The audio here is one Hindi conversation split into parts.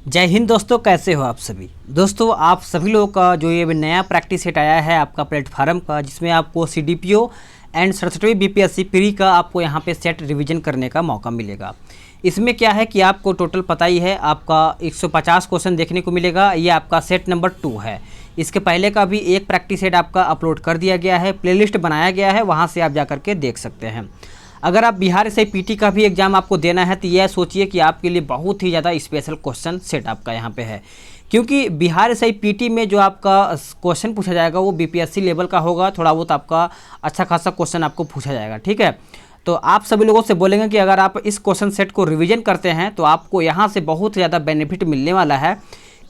जय हिंद दोस्तों, कैसे हो आप सभी। दोस्तों आप सभी लोगों का जो ये नया प्रैक्टिस सेट आया है आपका प्लेटफार्म का, जिसमें आपको सीडीपीओ एंड 67वीं बीपीएससी प्री का आपको यहाँ पे सेट रिवीजन करने का मौका मिलेगा। इसमें क्या है कि आपको टोटल पता ही है, आपका 150 क्वेश्चन देखने को मिलेगा। ये आपका सेट नंबर 2 है। इसके पहले का भी एक प्रैक्टिस सेट आपका अपलोड कर दिया गया है, प्लेलिस्ट बनाया गया है, वहाँ से आप जा कर के देख सकते हैं। अगर आप बिहार एसआई पीटी का भी एग्ज़ाम आपको देना है तो यह सोचिए कि आपके लिए बहुत ही ज़्यादा स्पेशल क्वेश्चन सेट आपका यहाँ पे है, क्योंकि बिहार एसआई पीटी में जो आपका क्वेश्चन पूछा जाएगा वो बीपीएससी लेवल का होगा। थोड़ा बहुत आपका अच्छा खासा क्वेश्चन आपको पूछा जाएगा, ठीक है। तो आप सभी लोगों से बोलेंगे कि अगर आप इस क्वेश्चन सेट को रिविज़न करते हैं तो आपको यहाँ से बहुत ज़्यादा बेनिफिट मिलने वाला है,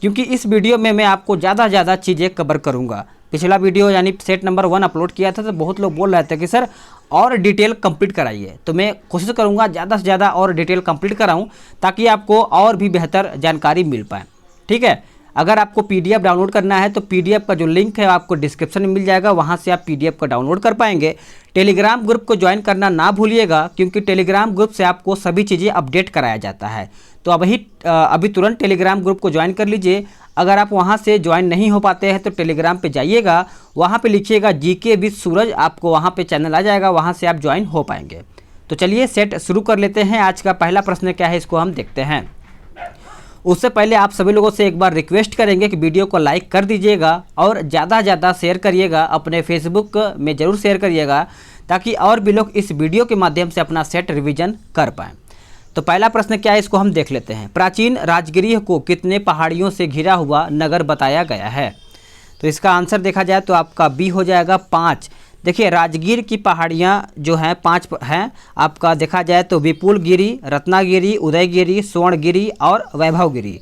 क्योंकि इस वीडियो में मैं आपको ज़्यादा चीज़ें कवर करूँगा। पिछला वीडियो यानी सेट नंबर 1 अपलोड किया था तो बहुत लोग बोल रहे थे कि सर और डिटेल कंप्लीट कराइए, तो मैं कोशिश करूंगा ज़्यादा से ज़्यादा और डिटेल कंप्लीट कराऊं ताकि आपको और भी बेहतर जानकारी मिल पाए, ठीक है। अगर आपको पीडीएफ डाउनलोड करना है तो पीडीएफ का जो लिंक है आपको डिस्क्रिप्शन में मिल जाएगा, वहां से आप पीडीएफ का डाउनलोड कर पाएंगे। टेलीग्राम ग्रुप को ज्वाइन करना ना भूलिएगा, क्योंकि टेलीग्राम ग्रुप से आपको सभी चीज़ें अपडेट कराया जाता है। तो अभी तुरंत टेलीग्राम ग्रुप को ज्वाइन कर लीजिए। अगर आप वहां से ज्वाइन नहीं हो पाते हैं तो टेलीग्राम पे जाइएगा, वहां पे लिखिएगा जीके विद सूरज, आपको वहां पे चैनल आ जाएगा, वहां से आप ज्वाइन हो पाएंगे। तो चलिए सेट शुरू कर लेते हैं। आज का पहला प्रश्न क्या है, इसको हम देखते हैं। उससे पहले आप सभी लोगों से एक बार रिक्वेस्ट करेंगे कि वीडियो को लाइक कर दीजिएगा और ज़्यादा से ज़्यादा शेयर करिएगा, अपने फेसबुक में ज़रूर शेयर करिएगा, ताकि और भी लोग इस वीडियो के माध्यम से अपना सेट रिवीजन कर पाएँ। तो पहला प्रश्न क्या है, इसको हम देख लेते हैं। प्राचीन राजगृह को कितने पहाड़ियों से घिरा हुआ नगर बताया गया है? तो इसका आंसर देखा जाए तो आपका बी हो जाएगा 5। देखिए राजगीर की पहाड़ियाँ जो हैं 5 हैं आपका, देखा जाए तो विपुलगिरी, रत्नागिरी, उदयगिरी, स्वर्णगिरी और वैभवगिरी।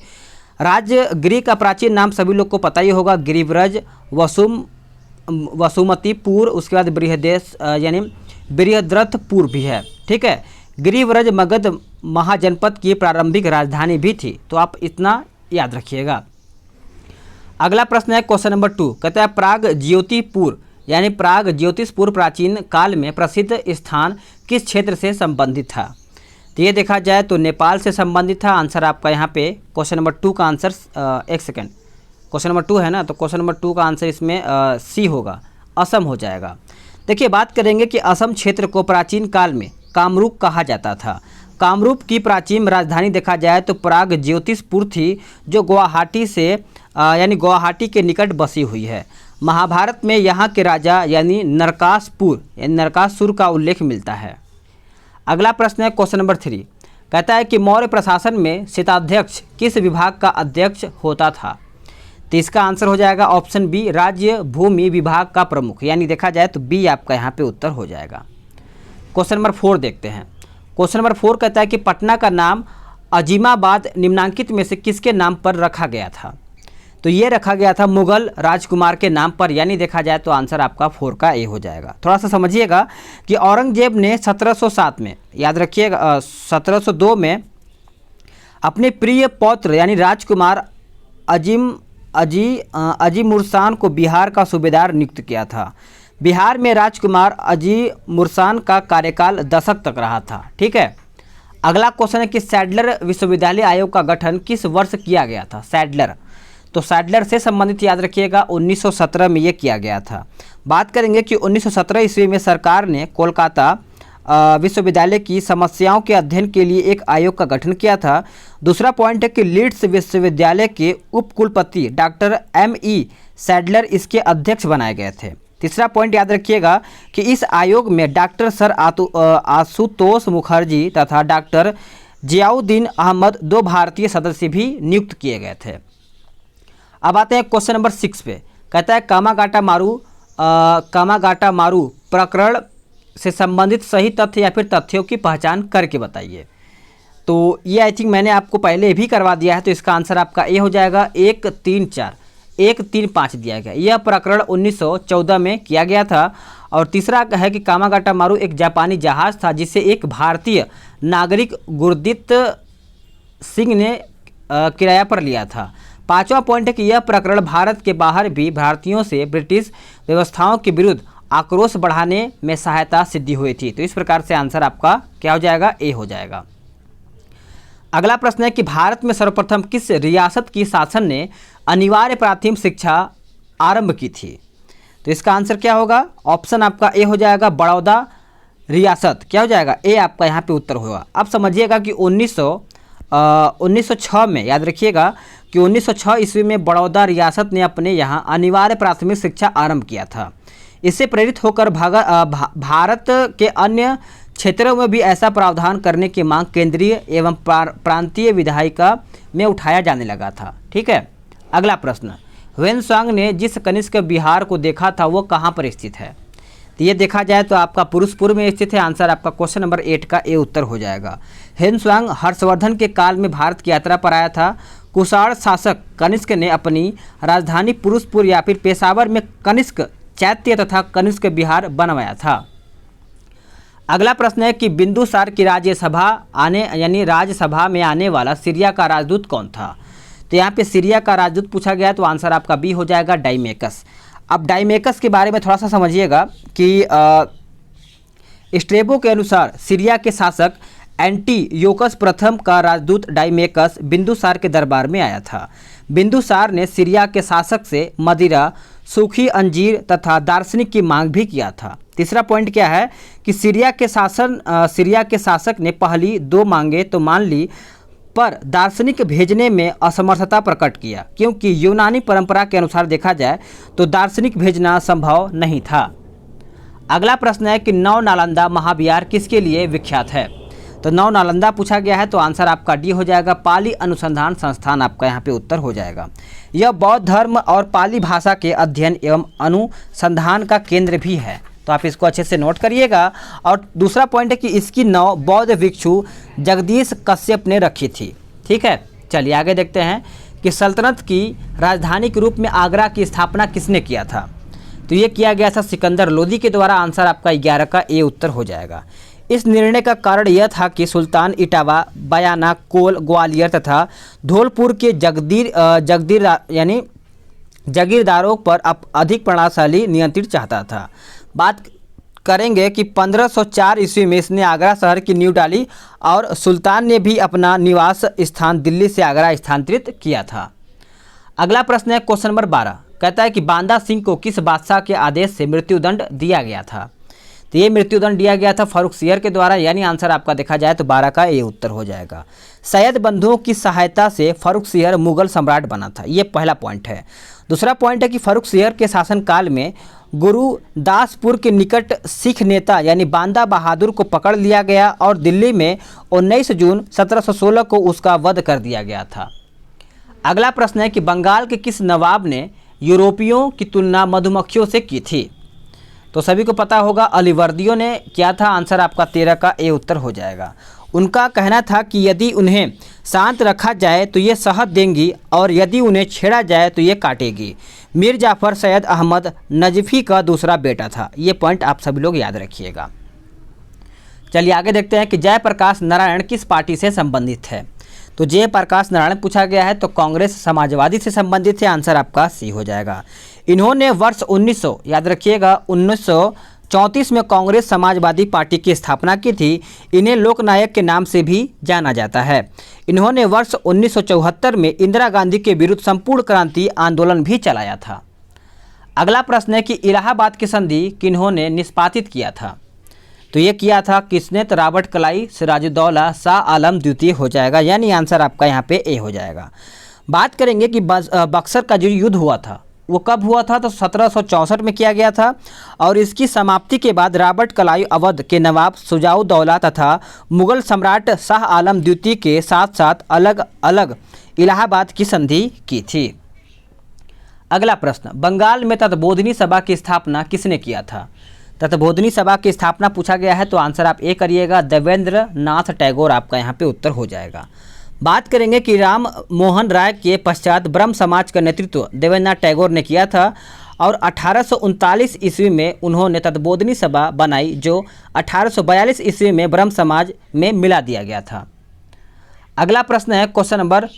राजगिरी का प्राचीन नाम सभी लोग को पता ही होगा, गिरिव्रज, वसुमतीपुर, उसके बाद बृहदेश यानी बृहद्रथपुर भी है, ठीक है। गिरिव्रज मगध महाजनपद की प्रारंभिक राजधानी भी थी, तो आप इतना याद रखिएगा। अगला प्रश्न है क्वेश्चन नंबर 2, कहता है प्राग ज्योतिपुर यानी प्राग ज्योतिषपुर प्राचीन काल में प्रसिद्ध स्थान किस क्षेत्र से संबंधित था? तो ये देखा जाए तो नेपाल से संबंधित था। आंसर आपका यहाँ पे क्वेश्चन नंबर 2 का आंसर एक सेकेंड, क्वेश्चन नंबर 2 है ना, तो क्वेश्चन नंबर 2 का आंसर इसमें सी होगा, असम हो जाएगा। देखिए बात करेंगे कि असम क्षेत्र को प्राचीन काल में कामरूप कहा जाता था। कामरूप की प्राचीन राजधानी देखा जाए तो प्राग ज्योतिषपुर थी, जो गुवाहाटी से यानी गुवाहाटी के निकट बसी हुई है। महाभारत में यहाँ के राजा यानी नरकासुर का उल्लेख मिलता है। अगला प्रश्न है क्वेश्चन नंबर 3, कहता है कि मौर्य प्रशासन में शताध्यक्ष किस विभाग का अध्यक्ष होता था? तो इसका आंसर हो जाएगा ऑप्शन बी, राज्य भूमि विभाग का प्रमुख, यानी देखा जाए तो बी आपका यहाँ पे उत्तर हो जाएगा। क्वेश्चन नंबर 4 देखते हैं। क्वेश्चन नंबर 4 कहता है कि पटना का नाम अजीमाबाद निम्नांकित में से किसके नाम पर रखा गया था? तो ये रखा गया था मुगल राजकुमार के नाम पर, यानी देखा जाए तो आंसर आपका 4 का ए हो जाएगा। थोड़ा सा समझिएगा कि औरंगजेब ने 1707 में, याद रखिएगा 1702 में अपने प्रिय पौत्र यानी राजकुमार अजीमुर्सान को बिहार का सूबेदार नियुक्त किया था। बिहार में राजकुमार अजीमुर्सान का कार्यकाल दशक तक रहा था, ठीक है। अगला क्वेश्चन है कि सैडलर विश्वविद्यालय आयोग का गठन किस वर्ष किया गया था? सैडलर, तो सैडलर से संबंधित याद रखिएगा 1917 में ये किया गया था। बात करेंगे कि 1917 ईस्वी में सरकार ने कोलकाता विश्वविद्यालय की समस्याओं के अध्ययन के लिए एक आयोग का गठन किया था। दूसरा पॉइंट है कि लीड्स विश्वविद्यालय के उपकुलपति डॉक्टर M.E. सैडलर इसके अध्यक्ष बनाए गए थे। तीसरा पॉइंट याद रखिएगा कि इस आयोग में डॉक्टर सर आशुतोष मुखर्जी तथा डॉक्टर जियाउद्दीन अहमद 2 भारतीय सदस्य भी नियुक्त किए गए थे। अब आते हैं क्वेश्चन नंबर 6 पे, कहता है कामागाटा मारू प्रकरण से संबंधित सही तथ्य या फिर तथ्यों की पहचान करके बताइए। तो ये आई थिंक मैंने आपको पहले भी करवा दिया है, तो इसका आंसर आपका ए हो जाएगा 1, 3, 4, 1, 3, 5 दिया गया। यह प्रकरण 1914 में किया गया था। और तीसरा है कि कामागाटा मारू एक जापानी जहाज़ था जिसे एक भारतीय नागरिक गुरदीप सिंह ने किराया पर लिया था। 5वां पॉइंट है कि यह प्रकरण भारत के बाहर भी भारतीयों से ब्रिटिश व्यवस्थाओं के विरुद्ध आक्रोश बढ़ाने में सहायता सिद्धि हुई थी। तो इस प्रकार से आंसर आपका क्या हो जाएगा? ए हो जाएगा। अगला प्रश्न है कि भारत में सर्वप्रथम किस रियासत की शासन ने अनिवार्य प्राथमिक शिक्षा आरंभ की थी? तो इसका आंसर क्या होगा? ऑप्शन आपका ए हो जाएगा, बड़ौदा रियासत। क्या हो जाएगा? ए आपका यहाँ पे उत्तर होगा। अब समझिएगा कि 1906 में, याद रखिएगा कि 1906 ईस्वी में बड़ौदा रियासत ने अपने यहाँ अनिवार्य प्राथमिक शिक्षा आरंभ किया था। इससे प्रेरित होकर भारत के अन्य क्षेत्रों में भी ऐसा प्रावधान करने की मांग केंद्रीय एवं प्रांतीय विधायिका में उठाया जाने लगा था। ठीक है। अगला प्रश्न, ह्वेनसांग ने जिस कनिष्क विहार को देखा था वो कहाँ पर स्थित है? तो ये देखा जाए तो आपका पुरुषपुर में स्थित है। आंसर आपका क्वेश्चन नंबर 8 का ए उत्तर हो जाएगा। ह्वेनसांग हर्षवर्धन के काल में भारत की यात्रा पर आया था। कुषाण शासक कनिष्क ने अपनी राजधानी पुरुषपुर या फिर पेशावर में कनिष्क चैत्य तथा कनिष्क विहार बनवाया था। अगला प्रश्न है कि बिंदुसार की राज्यसभा में आने वाला सीरिया का राजदूत कौन था? तो यहाँ पे सीरिया का राजदूत पूछा गया है, तो आंसर आपका बी हो जाएगा, डाइमेकस। अब डाइमेकस के बारे में थोड़ा सा समझिएगा कि स्ट्रेबो के अनुसार सीरिया के शासक एंटीयोकस प्रथम का राजदूत डाइमेकस बिंदुसार के दरबार में आया था। बिंदुसार ने सीरिया के शासक से मदिरा, सूखी अंजीर तथा दार्शनिक की मांग भी किया था। तीसरा पॉइंट क्या है कि सीरिया के शासक ने पहली 2 मांगे तो मान ली, पर दार्शनिक भेजने में असमर्थता प्रकट किया, क्योंकि यूनानी परंपरा के अनुसार देखा जाए तो दार्शनिक भेजना संभव नहीं था। अगला प्रश्न है कि नव नालंदा महाविहार किसके लिए विख्यात है? तो नव नालंदा पूछा गया है, तो आंसर आपका डी हो जाएगा, पाली अनुसंधान संस्थान आपका यहाँ पे उत्तर हो जाएगा। यह बौद्ध धर्म और पाली भाषा के अध्ययन एवं अनुसंधान का केंद्र भी है, तो आप इसको अच्छे से नोट करिएगा। और दूसरा पॉइंट है कि इसकी नाव बौद्ध भिक्षु जगदीश कश्यप ने रखी थी। ठीक है, चलिए आगे देखते हैं कि सल्तनत की राजधानी के रूप में आगरा की स्थापना किसने किया था? तो ये किया गया था सिकंदर लोदी के द्वारा। आंसर आपका 11 का ए उत्तर हो जाएगा। इस निर्णय का कारण यह था कि सुल्तान इटावा, बयाना, कोल, ग्वालियर तथा धौलपुर के जागीरदारों पर अधिक प्रभावशाली नियंत्रण चाहता था। बात करेंगे कि 1504 ईस्वी में इसने आगरा शहर की नींव डाली और सुल्तान ने भी अपना निवास स्थान दिल्ली से आगरा स्थानांतरित किया था। अगला प्रश्न है क्वेश्चन नंबर 12, कहता है कि बांदा सिंह को किस बादशाह के आदेश से मृत्युदंड दिया गया था? तो ये मृत्युदंड दिया गया था फारुखसियर के द्वारा, यानी आंसर आपका देखा जाए तो 12 का ये उत्तर हो जाएगा। सैयद बंधुओं की सहायता से फारुखसियर मुगल सम्राट बना था, ये पहला पॉइंट है। दूसरा पॉइंट है कि फारुखसियर के शासनकाल में गुरुदासपुर के निकट सिख नेता यानी बांदा बहादुर को पकड़ लिया गया और दिल्ली में 19 जून 1716 को उसका वध कर दिया गया था। अगला प्रश्न है कि बंगाल के किस नवाब ने यूरोपियों की तुलना मधुमक्खियों से की थी? तो सभी को पता होगा, अलीवर्दियों ने किया था। आंसर आपका 13 का ए उत्तर हो जाएगा। उनका कहना था कि यदि उन्हें शांत रखा जाए तो ये शहद देंगी और यदि उन्हें छेड़ा जाए तो ये काटेगी। मीर जाफ़र सैयद अहमद नजफ़ी का दूसरा बेटा था। ये पॉइंट आप सभी लोग याद रखिएगा। चलिए आगे देखते हैं कि जयप्रकाश नारायण किस पार्टी से संबंधित है? तो जयप्रकाश नारायण पूछा गया है, तो कांग्रेस समाजवादी से संबंधित है। आंसर आपका सी हो जाएगा। इन्होंने वर्ष 1900 याद रखिएगा 1934 में कांग्रेस समाजवादी पार्टी की स्थापना की थी। इन्हें लोकनायक के नाम से भी जाना जाता है। इन्होंने वर्ष 1974 में इंदिरा गांधी के विरुद्ध संपूर्ण क्रांति आंदोलन भी चलाया था। अगला प्रश्न है कि इलाहाबाद की संधि किन्होंने निष्पादित किया था? तो ये किया था किसने? तो रॉबर्ट क्लाइव, सिराजुद्दौला, शाह आलम द्वितीय हो जाएगा, यानी आंसर आपका यहाँ पे ए हो जाएगा। बात करेंगे कि बक्सर का जो युद्ध हुआ था वो कब हुआ था? तो 1764 में किया गया था और इसकी समाप्ति के बाद रॉबर्ट क्लाइव अवध के नवाब शुजाउद्दौला तथा मुगल सम्राट शाह आलम द्वितीय के साथ साथ अलग अलग इलाहाबाद की संधि की थी। अगला प्रश्न, बंगाल में तत्बोधिनी सभा की स्थापना किसने किया था? तत्बोधिनी सभा की स्थापना पूछा गया है, तो आंसर आप ए करिएगा, देवेंद्र नाथ टैगोर आपका यहाँ पे उत्तर हो जाएगा। बात करेंगे कि राम मोहन राय के पश्चात ब्रह्म समाज का नेतृत्व देवेंद्र नाथ टैगोर ने किया था और 1839 ईस्वी में उन्होंने तत्बोधिनी सभा बनाई, जो 1842 ईस्वी में ब्रह्म समाज में मिला दिया गया था। अगला प्रश्न है क्वेश्चन नंबर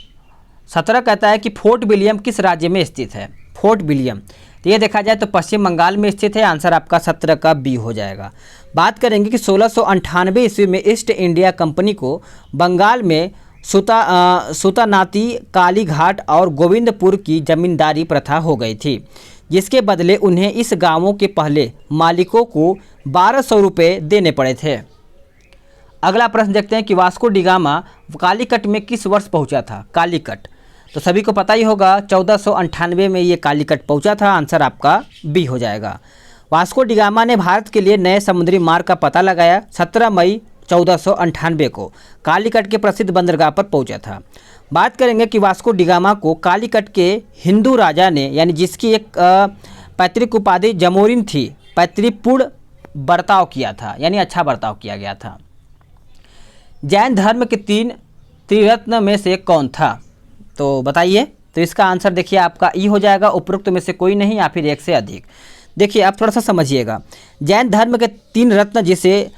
17, कहता है कि फोर्ट विलियम किस राज्य में स्थित है? फोर्ट विलियम तो ये देखा जाए तो पश्चिम बंगाल में स्थित है। आंसर आपका 17 का बी हो जाएगा। बात करेंगे कि 1698 ईस्वी में ईस्ट इंडिया कंपनी को बंगाल में सुतानाती, कालीघाट और गोविंदपुर की जमींदारी प्रथा हो गई थी, जिसके बदले उन्हें इस गांवों के पहले मालिकों को 1200 रुपये देने पड़े थे। अगला प्रश्न देखते हैं कि वास्को डी गामा कालीकट में किस वर्ष पहुंचा था। कालीकट तो सभी को पता ही होगा, 1498 में ये कालीकट पहुंचा था। आंसर आपका बी हो जाएगा। वास्को डी गामा ने भारत के लिए नए समुद्री मार्ग का पता लगाया। 17 मई 1498 को कालीकट के प्रसिद्ध बंदरगाह पर पहुंचा था। बात करेंगे कि वास्को डी गामा को कालीकट के हिंदू राजा ने, यानी जिसकी एक पैतृक उपाधि जमोरिन थी, पैतृपूर्ण बर्ताव किया था, यानी अच्छा बर्ताव किया गया था। जैन धर्म के 3 त्रिरत्न में से कौन था, तो बताइए। तो इसका आंसर देखिए आपका ई हो जाएगा, उपरोक्त में से कोई नहीं या फिर एक से अधिक। देखिए आप थोड़ा सा समझिएगा। जैन धर्म के 3 रत्न, जिसे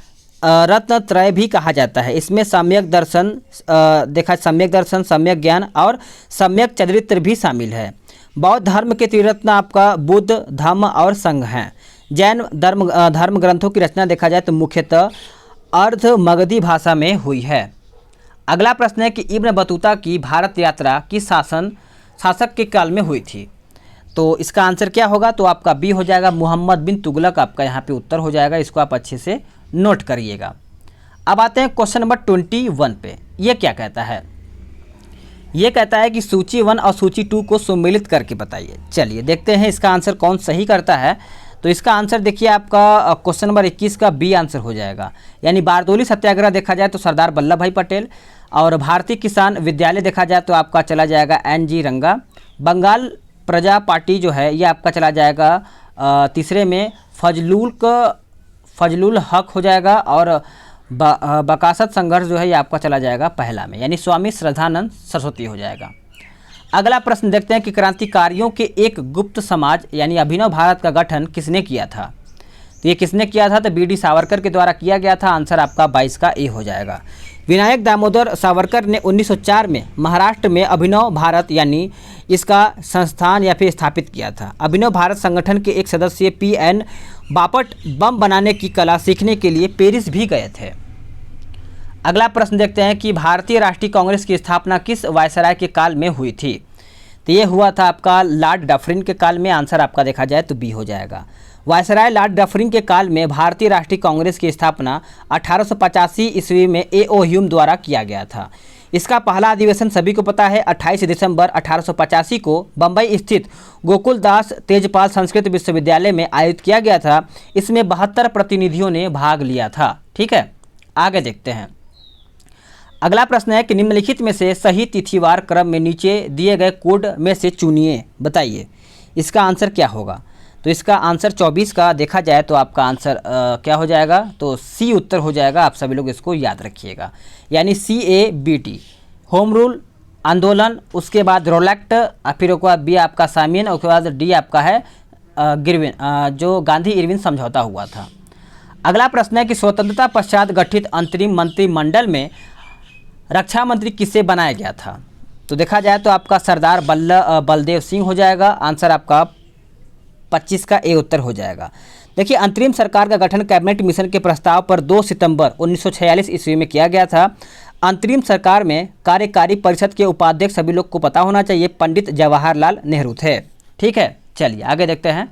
रत्न त्रय भी कहा जाता है, इसमें सम्यक दर्शन, सम्यक दर्शन, सम्यक ज्ञान और सम्यक चरित्र भी शामिल है। बौद्ध धर्म के त्रिरत्न आपका बुद्ध, धम्म और संघ हैं। जैन धर्म ग्रंथों की रचना देखा जाए तो मुख्यतः अर्ध मगधी भाषा में हुई है। अगला प्रश्न है कि इब्न बतूता की भारत यात्रा किस शासक के काल में हुई थी। तो इसका आंसर क्या होगा, तो आपका बी हो जाएगा, मोहम्मद बिन तुगलक आपका यहाँ पे उत्तर हो जाएगा। इसको आप अच्छे से नोट करिएगा। अब आते हैं क्वेश्चन नंबर 21 पे। ये क्या कहता है, ये कहता है कि सूची 1 और सूची 2 को सम्मिलित करके बताइए। चलिए देखते हैं इसका आंसर कौन सही करता है। तो इसका आंसर देखिए आपका क्वेश्चन नंबर 21 का बी आंसर हो जाएगा, यानी बारदोली सत्याग्रह देखा जाए तो सरदार वल्लभ भाई पटेल, और भारतीय किसान विद्यालय देखा जाए तो आपका चला जाएगा NG रंगा। बंगाल प्रजा पार्टी जो है ये आपका चला जाएगा तीसरे में फजलुल हक हो जाएगा, और बकासत संघर्ष जो है ये आपका चला जाएगा पहला में, यानी स्वामी श्रद्धानंद सरस्वती हो जाएगा। अगला प्रश्न देखते हैं कि क्रांतिकारियों के एक गुप्त समाज यानी अभिनव भारत का गठन किसने किया था। तो ये किसने किया था, तो BD सावरकर के द्वारा किया गया था। आंसर आपका 22 का ए हो जाएगा। विनायक दामोदर सावरकर ने 1904 में महाराष्ट्र में अभिनव भारत यानी इसका संस्थान या फिर स्थापित किया था। अभिनव भारत संगठन के एक सदस्य PN बापट बम बनाने की कला सीखने के लिए पेरिस भी गए थे। अगला प्रश्न देखते हैं कि भारतीय राष्ट्रीय कांग्रेस की स्थापना किस वायसराय के काल में हुई थी। तो ये हुआ था आपका लॉर्ड डफरिन के काल में। आंसर आपका देखा जाए तो बी हो जाएगा। वायसराय लॉर्ड डफरिन के काल में भारतीय राष्ट्रीय कांग्रेस की स्थापना 1885 ईस्वी में A.O. ह्यूम द्वारा किया गया था। इसका पहला अधिवेशन सभी को पता है 28 दिसंबर 1885 को बम्बई स्थित गोकुलदास तेजपाल संस्कृत विश्वविद्यालय में आयोजित किया गया था। इसमें 72 प्रतिनिधियों ने भाग लिया था। ठीक है, आगे देखते हैं। अगला प्रश्न है कि निम्नलिखित में से सही तिथिवार क्रम में नीचे दिए गए कोड में से चुनिए, बताइए। इसका आंसर क्या होगा, तो इसका आंसर 24 का देखा जाए तो आपका आंसर क्या हो जाएगा, तो सी उत्तर हो जाएगा। आप सभी लोग इसको याद रखिएगा, यानी CABT होम रूल आंदोलन, उसके बाद रोलैक्ट, फिर उसके बाद बी आपका सामियन, उसके बाद डी आपका है गिरविन, जो गांधी इरविन समझौता हुआ था। अगला प्रश्न है कि स्वतंत्रता पश्चात गठित अंतरिम मंत्रिमंडल में रक्षा मंत्री किसे बनाया गया था। तो देखा जाए तो आपका सरदार बलदेव सिंह हो जाएगा। आंसर आपका 25 का ए उत्तर हो जाएगा। देखिए अंतरिम सरकार का गठन कैबिनेट मिशन के प्रस्ताव पर 2 सितंबर 1946 ईस्वी में किया गया था। अंतरिम सरकार में कार्यकारी परिषद के उपाध्यक्ष सभी लोग को पता होना चाहिए पंडित जवाहरलाल नेहरू थे। ठीक है, चलिए आगे देखते हैं।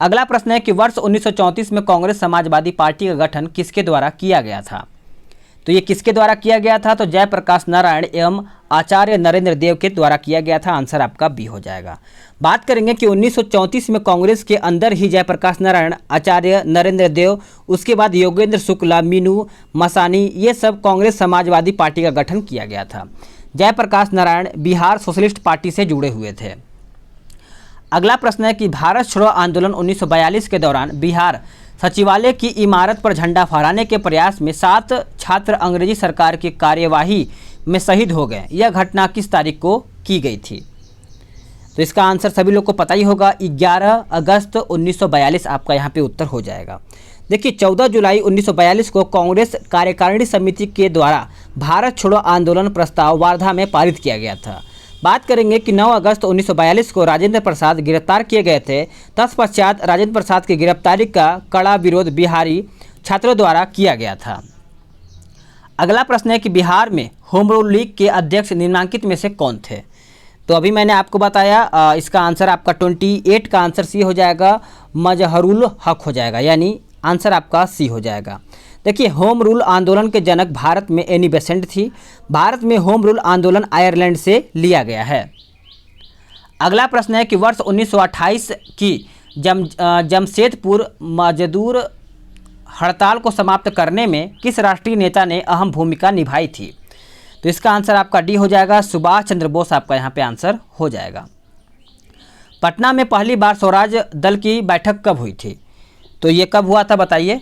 अगला प्रश्न है कि वर्ष 1934 में कांग्रेस समाजवादी पार्टी का गठन किसके द्वारा किया गया था। तो ये किसके द्वारा किया गया था, तो जयप्रकाश नारायण एवं आचार्य नरेंद्र देव के द्वारा किया गया था। आंसर आपका बी हो जाएगा। बात करेंगे कि 1934 में कांग्रेस के अंदर ही जयप्रकाश नारायण, आचार्य नरेंद्र देव, उसके बाद योगेंद्र शुक्ला, मीनू मसानी, ये सब कांग्रेस समाजवादी पार्टी का गठन किया गया था। जयप्रकाश नारायण बिहार सोशलिस्ट पार्टी से जुड़े हुए थे। अगला प्रश्न है कि भारत छोड़ो आंदोलन 1942 के दौरान बिहार सचिवालय की इमारत पर झंडा फहराने के प्रयास में 7 छात्र अंग्रेजी सरकार की कार्यवाही में शहीद हो गए। यह घटना किस तारीख को की गई थी। तो इसका आंसर सभी लोग को पता ही होगा, 11 अगस्त 1942 आपका यहाँ पे उत्तर हो जाएगा। देखिए 14 जुलाई 1942 को कांग्रेस कार्यकारिणी समिति के द्वारा भारत छोड़ो आंदोलन प्रस्ताव वार्धा में पारित किया गया था। बात करेंगे कि 9 अगस्त 1942 को राजेंद्र प्रसाद गिरफ्तार किए गए थे। तत्पश्चात राजेंद्र प्रसाद की गिरफ्तारी का कड़ा विरोध बिहारी छात्रों द्वारा किया गया था। अगला प्रश्न है कि बिहार में होम रूल लीग के अध्यक्ष निम्नलिखित में से कौन थे। तो अभी मैंने आपको बताया इसका आंसर आपका 28 का आंसर सी हो जाएगा, मजहरुल हक हो जाएगा, यानी आंसर आपका सी हो जाएगा। देखिए, होम रूल आंदोलन के जनक भारत में एनी बेसेंट थी। भारत में होम रूल आंदोलन आयरलैंड से लिया गया है। अगला प्रश्न है कि वर्ष 1928 की जमशेदपुर मजदूर हड़ताल को समाप्त करने में किस राष्ट्रीय नेता ने अहम भूमिका निभाई थी। तो इसका आंसर आपका डी हो जाएगा, सुभाष चंद्र बोस आपका यहाँ पे आंसर हो जाएगा। पटना में पहली बार स्वराज दल की बैठक कब हुई थी। तो ये कब हुआ था बताइए।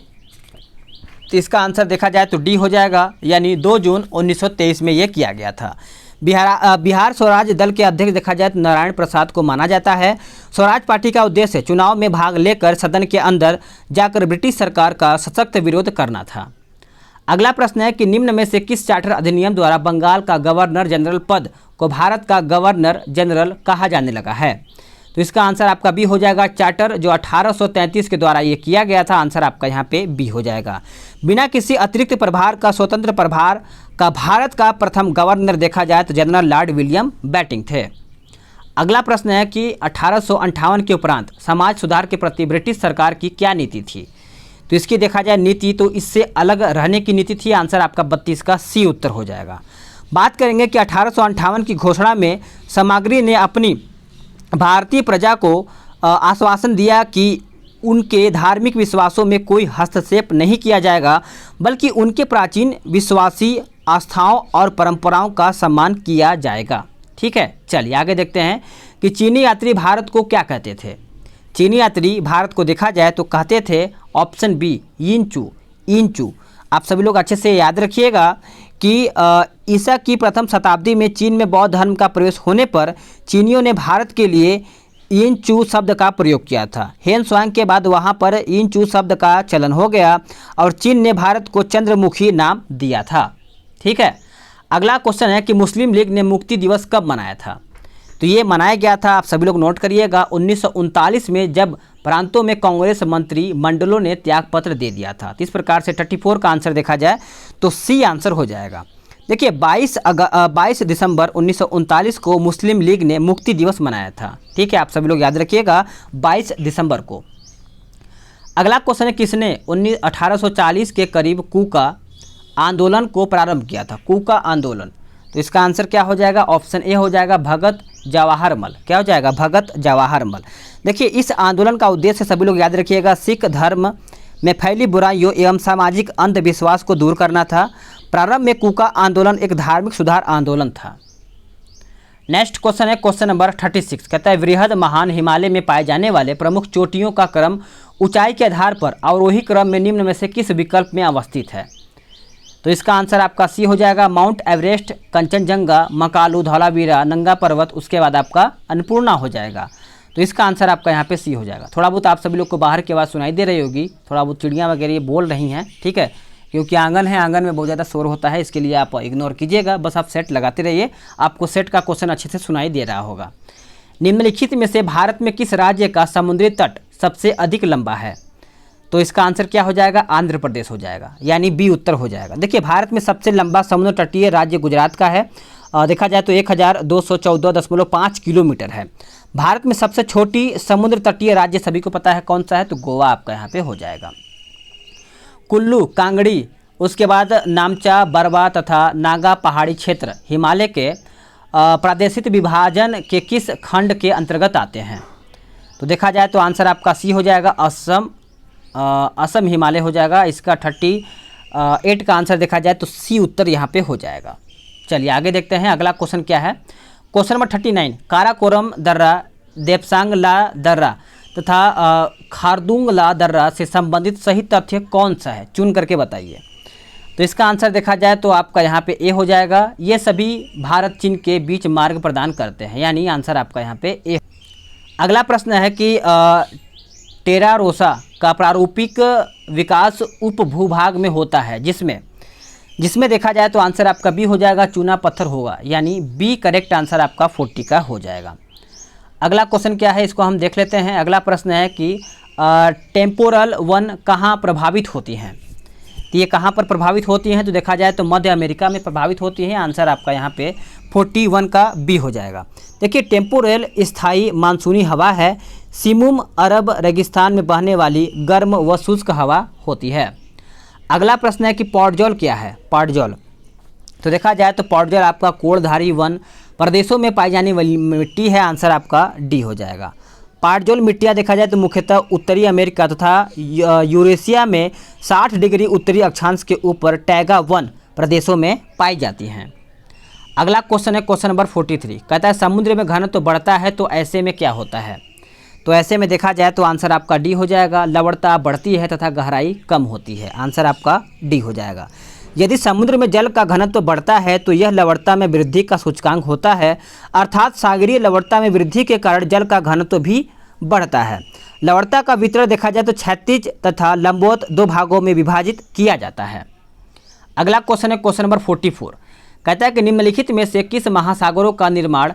तो इसका आंसर देखा जाए तो डी हो जाएगा, यानी 2 जून 1923 में ये किया गया था। बिहार स्वराज दल के अध्यक्ष देखा जाए तो नारायण प्रसाद को माना जाता है। स्वराज पार्टी का उद्देश्य चुनाव में भाग लेकर सदन के अंदर जाकर ब्रिटिश सरकार का सशक्त विरोध करना था। अगला प्रश्न है कि निम्न में से किस चार्टर अधिनियम द्वारा बंगाल का गवर्नर जनरल पद को भारत का गवर्नर जनरल कहा जाने लगा है। तो इसका आंसर आपका बी हो जाएगा, चार्टर जो 1833 के द्वारा ये किया गया था। आंसर आपका यहाँ पे बी हो जाएगा। बिना किसी अतिरिक्त प्रभार का स्वतंत्र प्रभार का भारत का प्रथम गवर्नर देखा जाए तो जनरल लॉर्ड विलियम बेंटिंक थे। अगला प्रश्न है कि 1858 के उपरांत समाज सुधार के प्रति ब्रिटिश सरकार की क्या नीति थी। तो इसकी देखा जाए नीति तो इससे अलग रहने की नीति थी। आंसर आपका 32 का सी उत्तर हो जाएगा। बात करेंगे कि 1858 की घोषणा में सामग्री ने अपनी भारतीय प्रजा को आश्वासन दिया कि उनके धार्मिक विश्वासों में कोई हस्तक्षेप नहीं किया जाएगा, बल्कि उनके प्राचीन विश्वासी आस्थाओं और परंपराओं का सम्मान किया जाएगा। ठीक है, चलिए आगे देखते हैं कि चीनी यात्री भारत को क्या कहते थे। चीनी यात्री भारत को देखा जाए तो कहते थे ऑप्शन बी यिनचू। आप सभी लोग अच्छे से याद रखिएगा कि ईसा की प्रथम शताब्दी में चीन में बौद्ध धर्म का प्रवेश होने पर चीनियों ने भारत के लिए यिनचू शब्द का प्रयोग किया था। हेन स्वांग के बाद वहां पर यिनचू शब्द का चलन हो गया और चीन ने भारत को चंद्रमुखी नाम दिया था। ठीक है, अगला क्वेश्चन है कि मुस्लिम लीग ने मुक्ति दिवस कब मनाया था। तो ये मनाया गया था, आप सभी लोग नोट करिएगा, 1939 में, जब प्रांतों में कांग्रेस मंत्री मंडलों ने त्यागपत्र दे दिया था। तो इस प्रकार से 34 का आंसर देखा जाए तो सी आंसर हो जाएगा। देखिए 22 दिसंबर 1939 को मुस्लिम लीग ने मुक्ति दिवस मनाया था। ठीक है, आप सभी लोग याद रखिएगा 22 दिसंबर को। अगला क्वेश्चन है किसने 1840 के करीब कूका आंदोलन को प्रारंभ किया था। कूका आंदोलन, तो इसका आंसर क्या हो जाएगा, ऑप्शन ए हो जाएगा, भगत जवाहर मल। क्या हो जाएगा, भगत जवाहर मल। देखिए इस आंदोलन का उद्देश्य सभी लोग याद रखिएगा, सिख धर्म में फैली बुराइयों एवं सामाजिक अंधविश्वास को दूर करना था। प्रारंभ में कूका आंदोलन एक धार्मिक सुधार आंदोलन था। नेक्स्ट क्वेश्चन है क्वेश्चन नंबर 36, कहता है वृहद महान हिमालय में पाए जाने वाले प्रमुख चोटियों का क्रम ऊंचाई के आधार पर अवरोही क्रम में निम्न में से किस विकल्प में अवस्थित है। तो इसका आंसर आपका सी हो जाएगा, माउंट एवरेस्ट, कंचनजंगा, मकालू, धौलावीरा, नंगा पर्वत, उसके बाद आपका अन्नपूर्णा हो जाएगा। तो इसका आंसर आपका यहाँ पे सी हो जाएगा। थोड़ा बहुत आप सभी लोग को बाहर की आवाज़ सुनाई दे रही होगी, थोड़ा बहुत चिड़ियाँ वगैरह ये बोल रही हैं। ठीक है, क्योंकि आंगन है, आंगन में बहुत ज़्यादा शोर होता है, इसके लिए आप इग्नोर कीजिएगा, बस आप सेट लगाते रहिए, आपको सेट का क्वेश्चन अच्छे से सुनाई दे रहा होगा। निम्नलिखित में से भारत में किस राज्य का समुद्री तट सबसे अधिक लंबा है। तो इसका आंसर क्या हो जाएगा, आंध्र प्रदेश हो जाएगा, यानी बी उत्तर हो जाएगा। देखिए भारत में सबसे लंबा समुद्र तटीय राज्य गुजरात का है, देखा जाए तो 1214.5 किलोमीटर है। भारत में सबसे छोटी समुद्र तटीय राज्य सभी को पता है कौन सा है, तो गोवा आपका यहाँ पे हो जाएगा। कुल्लू, कांगड़ी, उसके बाद नामचा, बरवा तथा नागा पहाड़ी क्षेत्र हिमालय के प्रादेशिक विभाजन के किस खंड के अंतर्गत आते हैं। तो देखा जाए तो आंसर आपका सी हो जाएगा, असम हिमालय हो जाएगा। इसका 38 का आंसर देखा जाए तो सी उत्तर यहाँ पे हो जाएगा। चलिए आगे देखते हैं अगला क्वेश्चन क्या है। क्वेश्चन नंबर 39, काराकोरम दर्रा, देपसांगला दर्रा तथा खारदुंगला दर्रा से संबंधित सही तथ्य कौन सा है, चुन करके बताइए। तो इसका आंसर देखा जाए तो आपका यहाँ पे ए हो जाएगा। ये सभी भारत चीन के बीच मार्ग प्रदान करते हैं, यानी आंसर आपका यहाँ पे ए। अगला प्रश्न है कि टेरा रोसा का प्रारूपिक विकास उपभूभाग में होता है, जिसमें देखा जाए तो आंसर आपका बी हो जाएगा, चूना पत्थर होगा, यानी बी करेक्ट आंसर आपका 40 का हो जाएगा। अगला क्वेश्चन क्या है, इसको हम देख लेते हैं। अगला प्रश्न है कि टेम्पोरल वन कहाँ प्रभावित होती हैं। तो ये कहाँ पर प्रभावित होती हैं, तो देखा जाए तो मध्य अमेरिका में प्रभावित होती हैं। आंसर आपका यहाँ पे 41 का बी हो जाएगा। देखिए टेम्पोरल स्थायी मानसूनी हवा है, सिमुम अरब रेगिस्तान में बहने वाली गर्म व शुष्क हवा होती है। अगला प्रश्न है कि पॉटजॉल क्या है। पॉटजॉल, तो देखा जाए तो पॉटजॉल आपका कोड़धारी वन प्रदेशों में पाई जाने वाली मिट्टी है। आंसर आपका डी हो जाएगा। पॉटजॉल मिट्टियाँ देखा जाए तो मुख्यतः उत्तरी अमेरिका तथा यूरेशिया में 60 डिग्री उत्तरी अक्षांश के ऊपर टैगा वन प्रदेशों में पाई जाती हैं। अगला क्वेश्चन है क्वेश्चन नंबर 43, कहता है समुद्र में घनत्व बढ़ता है तो ऐसे में क्या होता है। तो ऐसे में देखा जाए तो आंसर आपका डी हो जाएगा। लवणता बढ़ती है तथा गहराई कम होती है। आंसर आपका डी हो जाएगा। यदि समुद्र में जल का घनत्व बढ़ता है तो यह लवणता में वृद्धि का सूचकांक होता है, अर्थात सागरीय लवणता में वृद्धि के कारण जल का घनत्व भी बढ़ता है। लवणता का वितरण देखा जाए तो क्षैतिज तथा लंबवत दो भागों में विभाजित किया जाता है। अगला क्वेश्चन है क्वेश्चन नंबर 44, कहता है कि निम्नलिखित में से किस महासागरों का निर्माण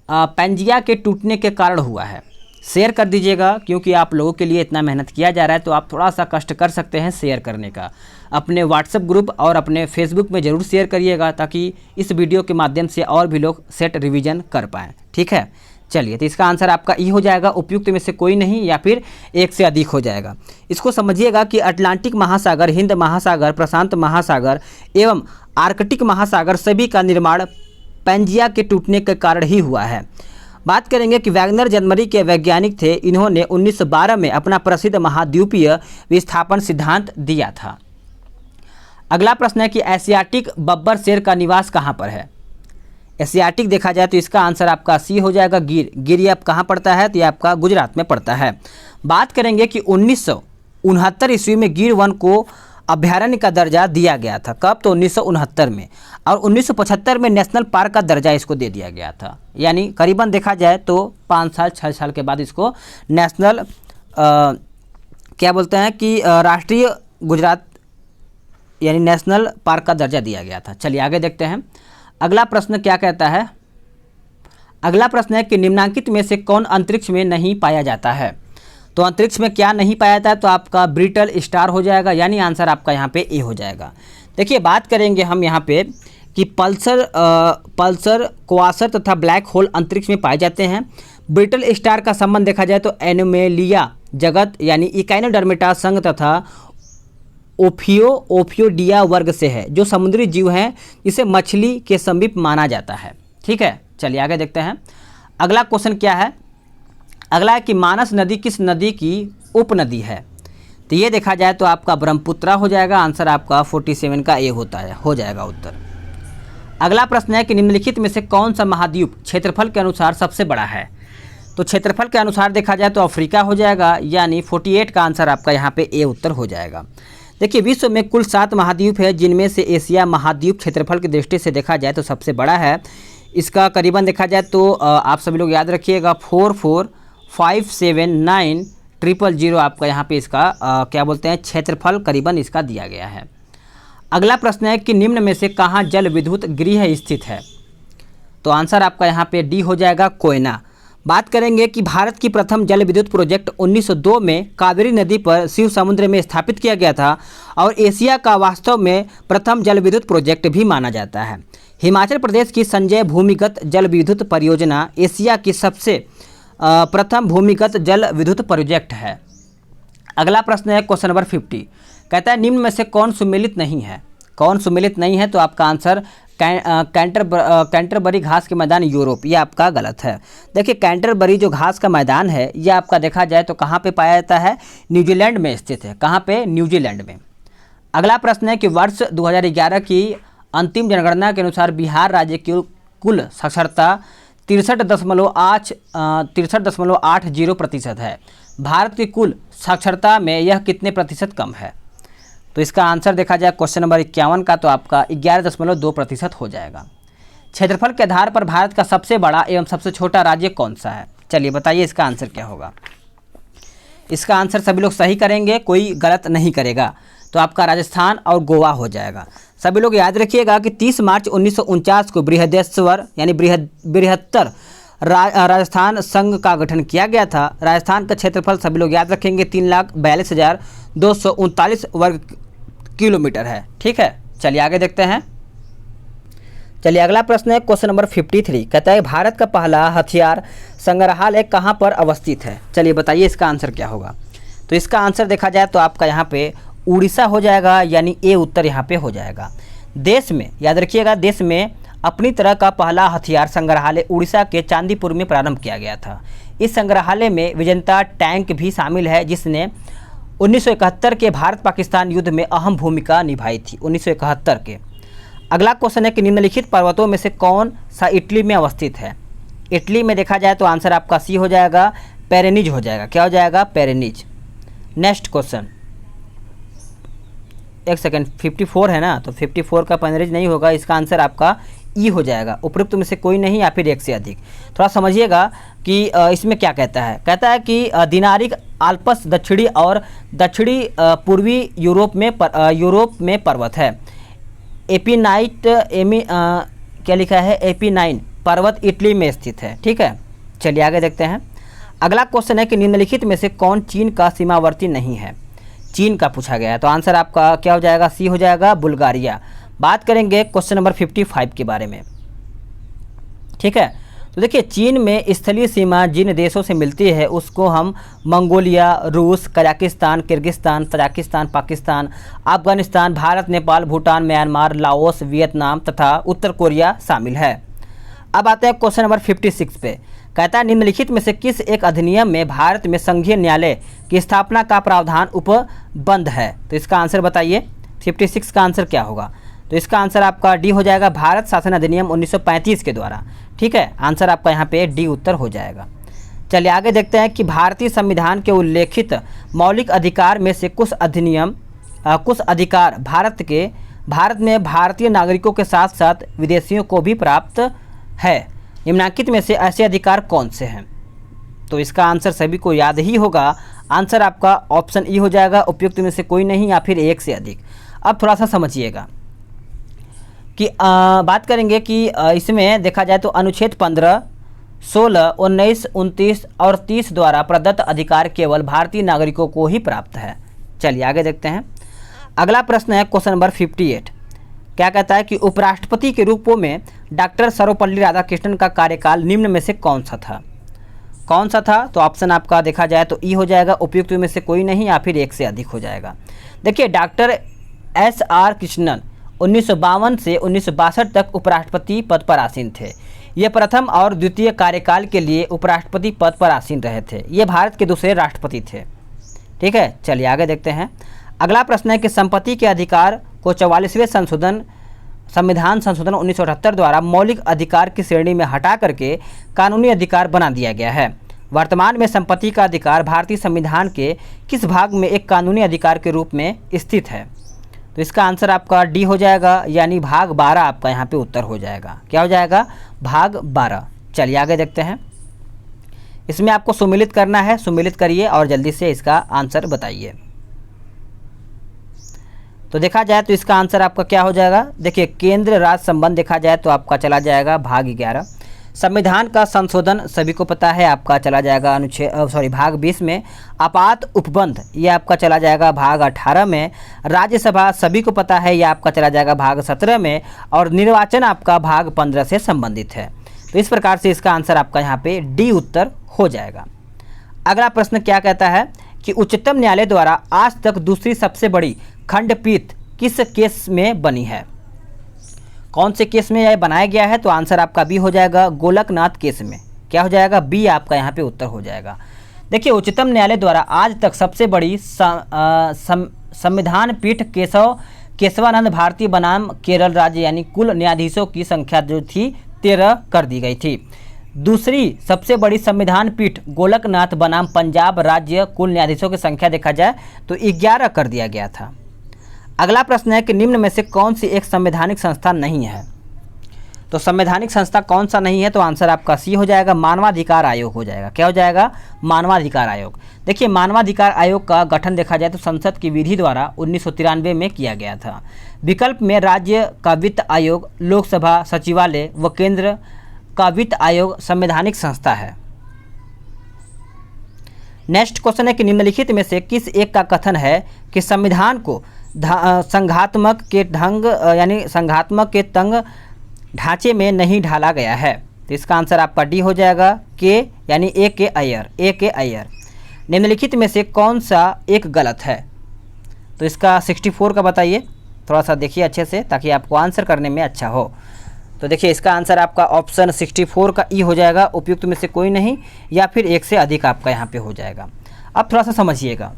पैंजिया के टूटने के कारण हुआ है। शेयर कर दीजिएगा, क्योंकि आप लोगों के लिए इतना मेहनत किया जा रहा है तो आप थोड़ा सा कष्ट कर सकते हैं शेयर करने का। अपने व्हाट्सएप ग्रुप और अपने फेसबुक में ज़रूर शेयर करिएगा ताकि इस वीडियो के माध्यम से और भी लोग सेट रिवीजन कर पाएँ। ठीक है, चलिए, तो इसका आंसर आपका ई हो जाएगा। उपयुक्त में से कोई नहीं या फिर एक से अधिक हो जाएगा। इसको समझिएगा कि अटलांटिक महासागर, हिंद महासागर, प्रशांत महासागर एवं आर्कटिक महासागर सभी का निर्माण पैंजिया के टूटने के कारण ही हुआ है। बात करेंगे कि वैगनर जनवरी के वैज्ञानिक थे। इन्होंने 1912 में अपना प्रसिद्ध महाद्वीपीय विस्थापन सिद्धांत दिया था। अगला प्रश्न है कि एशियाटिक बब्बर शेर का निवास कहाँ पर है। एशियाटिक देखा जाए तो इसका आंसर आपका सी हो जाएगा। गिर ये आप कहाँ पड़ता है, तो ये आपका गुजरात में पड़ता है। बात करेंगे कि 1969 ईस्वी में गिर वन को अभ्यारण्य का दर्जा दिया गया था। कब, तो 1969 में। और 1975 में नेशनल पार्क का दर्जा इसको दे दिया गया था। यानी करीबन देखा जाए तो 5 साल 6 साल के बाद इसको नेशनल क्या बोलते हैं कि राष्ट्रीय गुजरात यानी नेशनल पार्क का दर्जा दिया गया था। चलिए आगे देखते हैं। अगला प्रश्न क्या कहता है। अगला प्रश्न है कि निम्नांकित में से कौन अंतरिक्ष में नहीं पाया जाता है। तो अंतरिक्ष में क्या नहीं पाया जाता है, तो आपका ब्रिटल स्टार हो जाएगा। यानी आंसर आपका यहाँ पे ए हो जाएगा। देखिए बात करेंगे हम यहाँ पे कि पल्सर क्वासर तथा ब्लैक होल अंतरिक्ष में पाए जाते हैं। ब्रिटल स्टार का संबंध देखा जाए तो एनोमेलिया जगत यानी इकाइनोडर्मेटा संघ तथा ओफियोडिया वर्ग से है, जो समुद्री जीव हैं, इसे मछली के समीप माना जाता है। ठीक है, चलिए आगे देखते हैं। अगला क्वेश्चन क्या है। अगला है कि मानस नदी किस नदी की उपनदी है। तो ये देखा जाए तो आपका ब्रह्मपुत्रा हो जाएगा। आंसर आपका 47 का ए होता है, हो जाएगा उत्तर। अगला प्रश्न है कि निम्नलिखित में से कौन सा महाद्वीप क्षेत्रफल के अनुसार सबसे बड़ा है। तो क्षेत्रफल के अनुसार देखा जाए तो अफ्रीका हो जाएगा। यानी 48 का आंसर आपका यहाँ पे ए उत्तर हो जाएगा। देखिए विश्व में कुल 7 महाद्वीप है, जिनमें से एशिया महाद्वीप क्षेत्रफल की दृष्टि से देखा जाए तो सबसे बड़ा है। इसका करीबन देखा जाए तो आप सभी लोग याद रखिएगा 44579000 आपका यहाँ पे इसका क्या बोलते हैं क्षेत्रफल करीबन इसका दिया गया है। अगला प्रश्न है कि निम्न में से कहाँ जल विद्युत गृह स्थित है। तो आंसर आपका यहाँ पे डी हो जाएगा, कोयना। बात करेंगे कि भारत की प्रथम जल विद्युत प्रोजेक्ट 1902 में कावेरी नदी पर शिव समुद्र में स्थापित किया गया था और एशिया का वास्तव में प्रथम जल विद्युत प्रोजेक्ट भी माना जाता है। हिमाचल प्रदेश की संजय भूमिगत जल विद्युत परियोजना एशिया की सबसे प्रथम भूमिगत जल विद्युत प्रोजेक्ट है। अगला प्रश्न है क्वेश्चन नंबर 50, कहता है निम्न में से कौन सुमेलित नहीं है। कौन सुमेलित नहीं है, तो आपका आंसर कैंटरबरी घास के मैदान यूरोप, ये आपका गलत है। देखिए कैंटरबरी जो घास का मैदान है ये आपका देखा जाए तो कहाँ पे पाया जाता है, न्यूजीलैंड में स्थित है। कहाँ पे, न्यूजीलैंड में। अगला प्रश्न है कि वर्ष 2011 की अंतिम जनगणना के अनुसार बिहार राज्य की कुल साक्षरता 63.80% है। भारत की कुल साक्षरता में यह कितने प्रतिशत कम है। तो इसका आंसर देखा जाए क्वेश्चन नंबर 51 का तो आपका 11.2% हो जाएगा। क्षेत्रफल के आधार पर भारत का सबसे बड़ा एवं सबसे छोटा राज्य कौन सा है। चलिए बताइए इसका आंसर क्या होगा। इसका आंसर सभी लोग सही करेंगे, कोई गलत नहीं करेगा। तो आपका राजस्थान और गोवा हो जाएगा। सभी लोग याद रखिएगा कि 30 मार्च 1949 को बृहदेश्वर यानी बृहत्तर राजस्थान संघ का गठन किया गया था। राजस्थान का क्षेत्रफल सभी लोग याद रखेंगे 3,42,239 वर्ग किलोमीटर है। ठीक है, चलिए आगे देखते हैं। चलिए अगला प्रश्न है क्वेश्चन नंबर 53, कहता है भारत का पहला हथियार संग्रहालय कहाँ पर अवस्थित है। चलिए बताइए इसका आंसर क्या होगा। तो इसका आंसर देखा जाए तो आपका यहाँ पे उड़ीसा हो जाएगा, यानी ए उत्तर यहाँ पे हो जाएगा। देश में, याद रखिएगा, देश में अपनी तरह का पहला हथियार संग्रहालय उड़ीसा के चांदीपुर में प्रारंभ किया गया था। इस संग्रहालय में विजेता टैंक भी शामिल है, जिसने 1971 के भारत पाकिस्तान युद्ध में अहम भूमिका निभाई थी, 1971 के। अगला क्वेश्चन है कि निम्नलिखित पर्वतों में से कौन सा इटली में अवस्थित है। इटली में देखा जाए तो आंसर आपका सी हो जाएगा, पेरेनिज हो जाएगा। क्या हो जाएगा, पेरेनिज। नेक्स्ट क्वेश्चन, एक सेकेंड, 54 है ना, तो 54 का पेरेनिज नहीं होगा, इसका आंसर आपका ई हो जाएगा। उपयुक्त में से कोई नहीं या फिर एक से अधिक। थोड़ा समझिएगा कि इसमें क्या कहता है। कहता है कि दिनारिक आल्प्स दक्षिणी और दक्षिणी पूर्वी यूरोप में पर्वत है। एपिनाइट क्या लिखा है, एपिनाइन पर्वत इटली में स्थित है। ठीक है, चलिए आगे देखते हैं। अगला क्वेश्चन है कि निम्नलिखित में से कौन चीन का सीमावर्ती नहीं है। चीन का पूछा गया है, तो आंसर आपका क्या हो जाएगा, सी हो जाएगा, बुल्गारिया। बात करेंगे क्वेश्चन नंबर 55 के बारे में। ठीक है, तो देखिए चीन में स्थलीय सीमा जिन देशों से मिलती है उसको हम मंगोलिया, रूस, Kazakhstan, Kyrgyzstan, Tajikistan, Pakistan, Afghanistan, Bharat, Nepal, Bhutan, Myanmar, Laos, Vietnam तथा उत्तर कोरिया शामिल है। अब आते हैं क्वेश्चन नंबर 56 पे। कहता है निम्नलिखित में से किस एक अधिनियम में भारत में संघीय न्यायालय की स्थापना का प्रावधान उपबंध है। तो इसका आंसर बताइए, 56 का आंसर क्या होगा। तो इसका आंसर आपका डी हो जाएगा, भारत शासन अधिनियम 1935 के द्वारा। ठीक है, आंसर आपका यहाँ पे डी उत्तर हो जाएगा। चलिए आगे देखते हैं कि भारतीय संविधान के उल्लेखित मौलिक अधिकार में से कुछ अधिकार भारत में भारतीय नागरिकों के साथ साथ विदेशियों को भी प्राप्त है। निम्नलिखित में से ऐसे अधिकार कौन से हैं। तो इसका आंसर सभी को याद ही होगा, आंसर आपका ऑप्शन ई हो जाएगा, उपयुक्त में से कोई नहीं या फिर एक से अधिक। अब थोड़ा सा समझिएगा कि बात करेंगे कि इसमें देखा जाए तो अनुच्छेद 15, 16, 19, 29 और 30 द्वारा प्रदत्त अधिकार केवल भारतीय नागरिकों को ही प्राप्त है। चलिए आगे देखते हैं। अगला प्रश्न है क्वेश्चन नंबर 58। क्या कहता है कि उपराष्ट्रपति के रूप में डॉक्टर सर्वपल्ली राधाकृष्णन का कार्यकाल निम्न में से कौन सा था। कौन सा था, तो ऑप्शन आपका देखा जाए तो ई हो जाएगा, उपयुक्त में से कोई नहीं या फिर एक से अधिक हो जाएगा। देखिए डॉक्टर SR कृष्णन 1952 से 1962 तक उपराष्ट्रपति पद पर आसीन थे। ये प्रथम और द्वितीय कार्यकाल के लिए उपराष्ट्रपति पद पर आसीन रहे थे। ये भारत के दूसरे राष्ट्रपति थे। ठीक है, चलिए आगे देखते हैं। अगला प्रश्न है कि संपत्ति के अधिकार को 44वें संविधान संशोधन 1978 द्वारा मौलिक अधिकार की श्रेणी में हटा करके कानूनी अधिकार बना दिया गया है। वर्तमान में संपत्ति का अधिकार भारतीय संविधान के किस भाग में एक कानूनी अधिकार के रूप में स्थित है। तो इसका आंसर आपका डी हो जाएगा, यानी भाग 12 आपका यहाँ पे उत्तर हो जाएगा। क्या हो जाएगा, भाग 12। चलिए आगे देखते हैं। इसमें आपको सुमेलित करना है, सुमेलित करिए और जल्दी से इसका आंसर बताइए। तो देखा जाए तो इसका आंसर आपका क्या हो जाएगा। देखिए केंद्र राज्य संबंध देखा जाए तो आपका चला जाएगा भाग 11। संविधान का संशोधन सभी को पता है आपका चला जाएगा भाग 20 में। आपात उपबंध ये आपका चला जाएगा भाग 18 में। राज्यसभा सभी को पता है ये आपका चला जाएगा भाग 17 में। और निर्वाचन आपका भाग 15 से संबंधित है। तो इस प्रकार से इसका आंसर आपका यहाँ पे डी उत्तर हो जाएगा। अगला प्रश्न क्या कहता है कि उच्चतम न्यायालय द्वारा आज तक दूसरी सबसे बड़ी खंडपीठ किस केस में बनी है। कौन से केस में यह बनाया गया है। तो आंसर आपका बी हो जाएगा, गोलकनाथ केस में। क्या हो जाएगा, बी आपका यहाँ पे उत्तर हो जाएगा। देखिए उच्चतम न्यायालय द्वारा आज तक सबसे बड़ी संविधान पीठ केशवानंद भारती बनाम केरल राज्य, यानी कुल न्यायाधीशों की संख्या जो थी 13 कर दी गई थी। दूसरी सबसे बड़ी संविधान पीठ गोलकनाथ बनाम पंजाब राज्य, कुल न्यायाधीशों की संख्या देखा जाए तो 11 कर दिया गया था। अगला प्रश्न है कि निम्न में से कौन सी एक संवैधानिक संस्था नहीं है। तो संवैधानिक संस्था कौन सा नहीं है। तो आंसर आपका सी हो जाएगा, मानवाधिकार आयोग हो जाएगा। क्या हो जाएगा, मानवाधिकार आयोग। देखिए मानवाधिकार आयोग का गठन देखा जाए तो संसद की विधि द्वारा 1993 में किया गया था। विकल्प में राज्य का वित्त आयोग, लोकसभा सचिवालय व केंद्र का वित्त आयोग संवैधानिक संस्था है। नेक्स्ट क्वेश्चन है कि निम्नलिखित में से किस एक का कथन है कि संविधान को संघात्मक के ढंग यानी संघात्मक के तंग ढांचे में नहीं ढाला गया है। तो इसका आंसर आपका डी हो जाएगा, के यानी ए के अय्यर। निम्नलिखित में से कौन सा एक गलत है? तो इसका 64 का बताइए, थोड़ा सा देखिए अच्छे से ताकि आपको आंसर करने में अच्छा हो। तो देखिए इसका आंसर आपका ऑप्शन 64 का ई हो जाएगा, उपयुक्त में से कोई नहीं, या फिर एक से अधिक आपका यहाँ पे हो जाएगा। अब थोड़ा सा समझिएगा